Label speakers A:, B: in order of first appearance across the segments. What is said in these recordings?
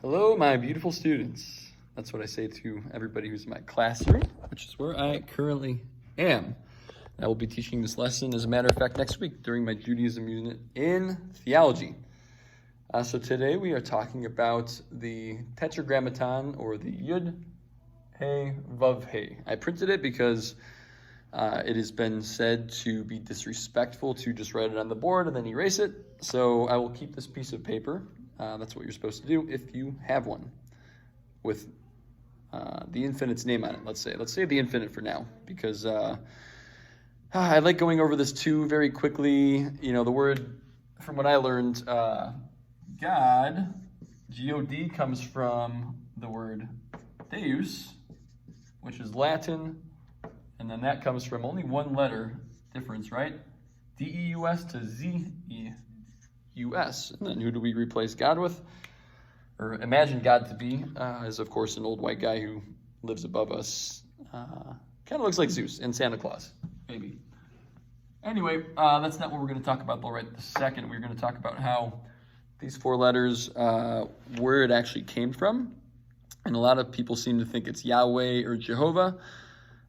A: Hello, my beautiful students. That's what I say to everybody who's in my classroom, which is where I currently am. I will be teaching this lesson, as a matter of fact, next week during my Judaism unit in theology. So today we are talking about the Tetragrammaton, or the Yud, Hey, Vav, Hey. I printed it because it has been said to be disrespectful to just write it on the board and then erase it. So I will keep this piece of paper. That's what you're supposed to do if you have one with the infinite's name on it, let's say. Let's say the infinite for now, because I like going over this too very quickly. You know, the word, from what I learned, God, G-O-D, comes from the word Deus, which is Latin, and then that comes from only one letter difference, right? D-E-U-S to Z-E-U-S. And then who do we replace God with? Or imagine God to be, is of course an old white guy who lives above us. Kind of looks like Zeus and Santa Claus, maybe. Anyway, that's not what we're going to talk about though right this second. We're going to talk about how these four letters, where it actually came from. And a lot of people seem to think it's Yahweh or Jehovah.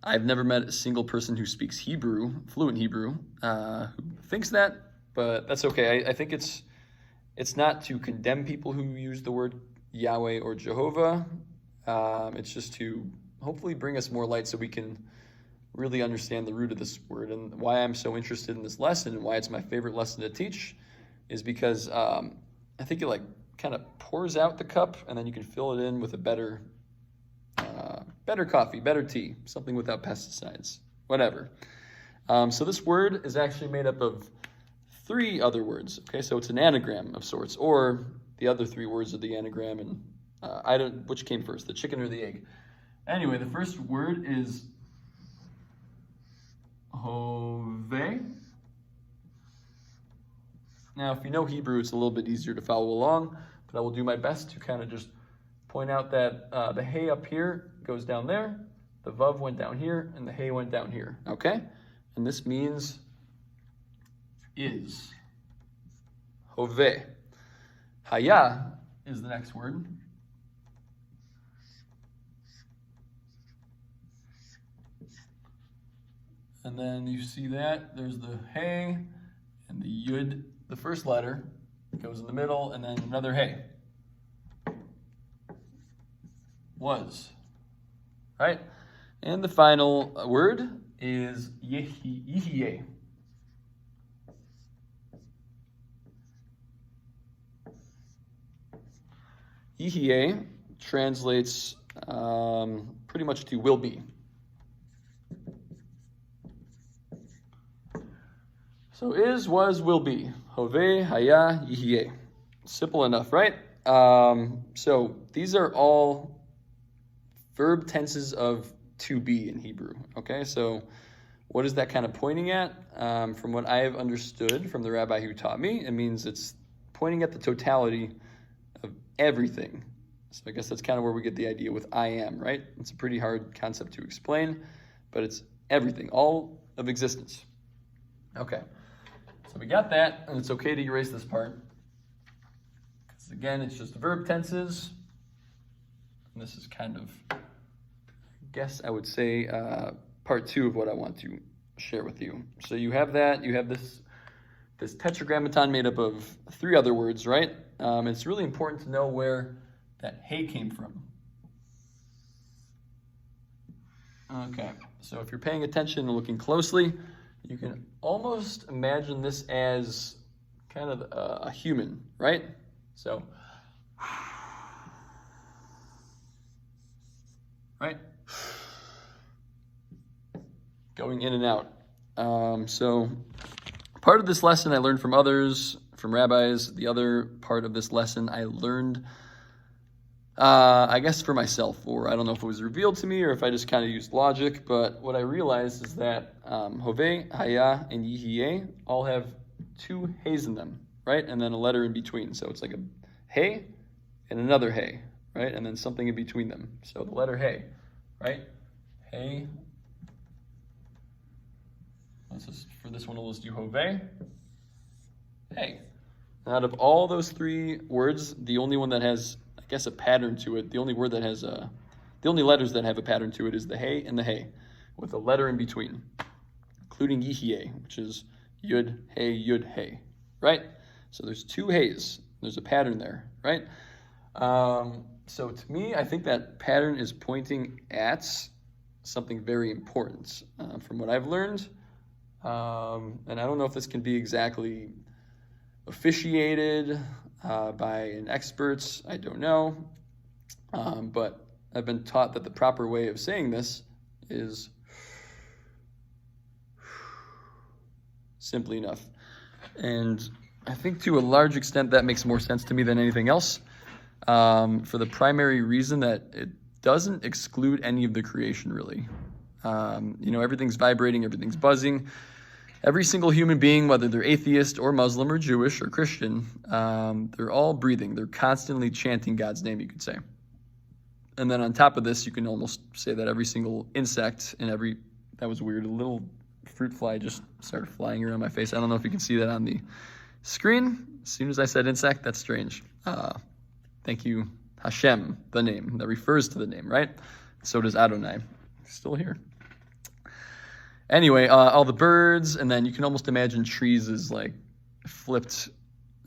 A: I've never met a single person who speaks Hebrew, fluent Hebrew, who thinks that, but that's okay. I think it's not to condemn people who use the word Yahweh or Jehovah. It's just to hopefully bring us more light so we can really understand the root of this word. And why I'm so interested in this lesson and why it's my favorite lesson to teach is because I think it kind of pours out the cup and then you can fill it in with a better coffee, better tea, something without pesticides, whatever. So this word is actually made up of three other words. Okay, so it's an anagram of sorts, or the other three words of the anagram, and which came first, the chicken or the egg? Anyway, the first word is Hoveh. Now, if you know Hebrew, it's a little bit easier to follow along, but I will do my best to kind of just point out that the Hey up here goes down there, the Vav went down here, and the Hey went down here, okay? And this means is. Hoveh. Hayah is the next word. And then you see that there's the Hey and the Yud. The first letter goes in the middle, and then another Hey. Was. Right? And the final word is Yeheeyeh. Yeheeyeh translates pretty much to will be. So is, was, will be. Hoveh, Hayah, Yehieyeh. Simple enough, right? So these are all verb tenses of to be in Hebrew. Okay, so what is that kind of pointing at? From what I have understood from the rabbi who taught me, it means it's pointing at the totality of everything. So I guess that's kind of where we get the idea with I am, right? It's a pretty hard concept to explain, but it's everything, all of existence. Okay, so we got that, and it's okay to erase this part. Because again, it's just verb tenses. And this is kind of, I guess I would say, part two of what I want to share with you. So you have that, you have this tetragrammaton made up of three other words, right? It's really important to know where that Hey came from. Okay, so if you're paying attention and looking closely, you can almost imagine this as kind of a human, right? So, right? Going in and out. So part of this lesson I learned from others, from rabbis. The other part of this lesson I learned, I guess, for myself, or I don't know if it was revealed to me or if I just kind of used logic, but what I realized is that Hoveh, Hayah, and Yehieyeh all have two Heys in them, right? And then a letter in between. So it's like a Hey and another Hey, right? And then something in between them. So the letter Hey, right? Hey. For this one, we'll just do Hoveh. Hey. Out of all those three words, the only one that has guess, a pattern to it. The only letters that have a pattern to it is the Hey and the Hey, with a letter in between, including Yeheeyeh, which is Yud, Hey, right? So there's two Heys. There's a pattern there, right? So to me, I think that pattern is pointing at something very important from what I've learned. And I don't know if this can be exactly officiated by an expert. I don't know. But I've been taught that the proper way of saying this is simply enough. And I think to a large extent that makes more sense to me than anything else, for the primary reason that it doesn't exclude any of the creation, really. Everything's vibrating, everything's buzzing. Every single human being, whether they're atheist or Muslim or Jewish or Christian, they're all breathing. They're constantly chanting God's name, you could say. And then on top of this, you can almost say that every single insect and that was weird, a little fruit fly just started flying around my face. I don't know if you can see that on the screen. As soon as I said insect, that's strange. Thank you, Hashem, the name. That refers to the name, right? So does Adonai. Still here. Anyway, all the birds, and then you can almost imagine trees as like flipped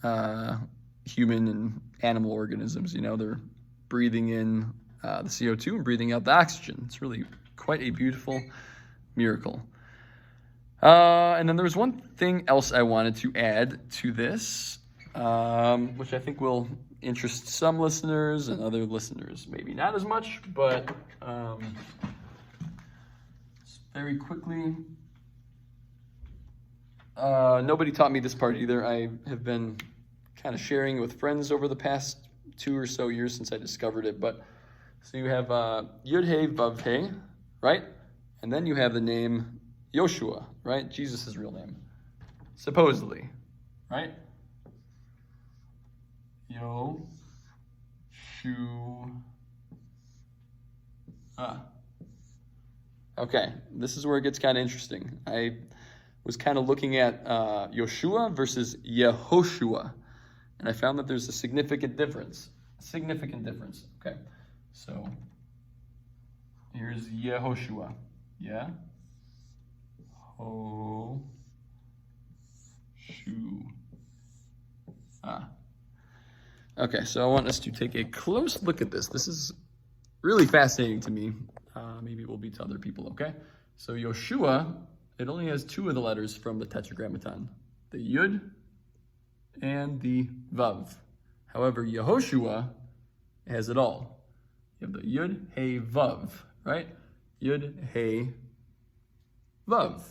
A: human and animal organisms. They're breathing in the CO2 and breathing out the oxygen. It's really quite a beautiful miracle. And then there was one thing else I wanted to add to this, which I think will interest some listeners and other listeners maybe not as much, but very quickly, nobody taught me this part either. I have been kind of sharing with friends over the past 2 or so years since I discovered it. But so you have Yud Hey Vav Hey, right? And then you have the name Yehoshua, right? Jesus' real name, supposedly, right? Yehoshua. Okay, this is where it gets kind of interesting. I was kind of looking at Yeshua versus Yehoshua, and I found that there's a significant difference. Okay, so here's Yehoshua. Yeah? Okay, so I want us to take a close look at this. This is really fascinating to me. Maybe it will be to other people, okay? So Yeshua, it only has 2 of the letters from the Tetragrammaton, the Yud and the Vav. However, Yehoshua has it all. You have the Yud, Hey, Vav, right? Yud, Hey, Vav.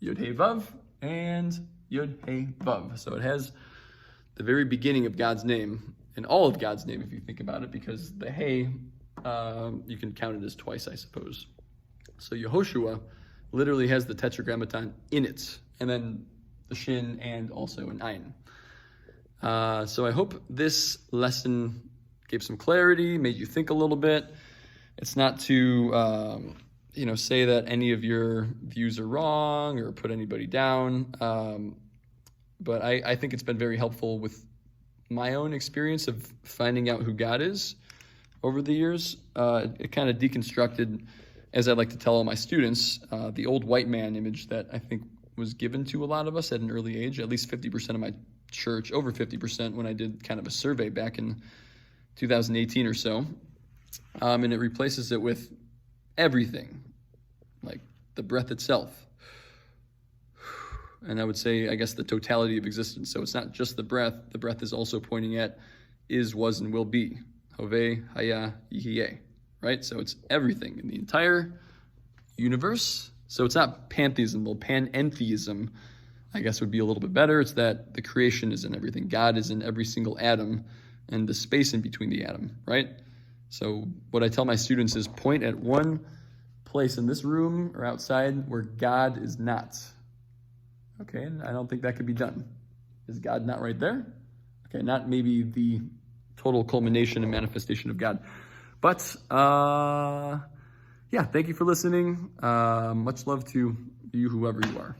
A: Yud, Hey, Vav, and Yud, Hey, Vav. So it has the very beginning of God's name, and all of God's name, if you think about it, because the Hey, you can count it as twice, I suppose. So Yehoshua literally has the Tetragrammaton in it, and then the Shin and also an Ayin. So I hope this lesson gave some clarity, made you think a little bit. It's not to say that any of your views are wrong or put anybody down, but I think it's been very helpful with my own experience of finding out who God is over the years. It kind of deconstructed, as I like to tell all my students, the old white man image that I think was given to a lot of us at an early age, at least 50% of my church, over 50% when I did kind of a survey back in 2018 or so. And it replaces it with everything, like the breath itself. And I would say, I guess, the totality of existence. So it's not just the breath. The breath is also pointing at is, was, and will be. Hoveh, Hayah, Yeheeyeh, right? So it's everything in the entire universe. So it's not pantheism, well, panentheism, I guess, would be a little bit better. It's that the creation is in everything. God is in every single atom and the space in between the atom, right? So what I tell my students is point at one place in this room or outside where God is not. Okay, and I don't think that could be done. Is God not right there? Okay, not maybe the total culmination and manifestation of God. But, thank you for listening. Much love to you, whoever you are.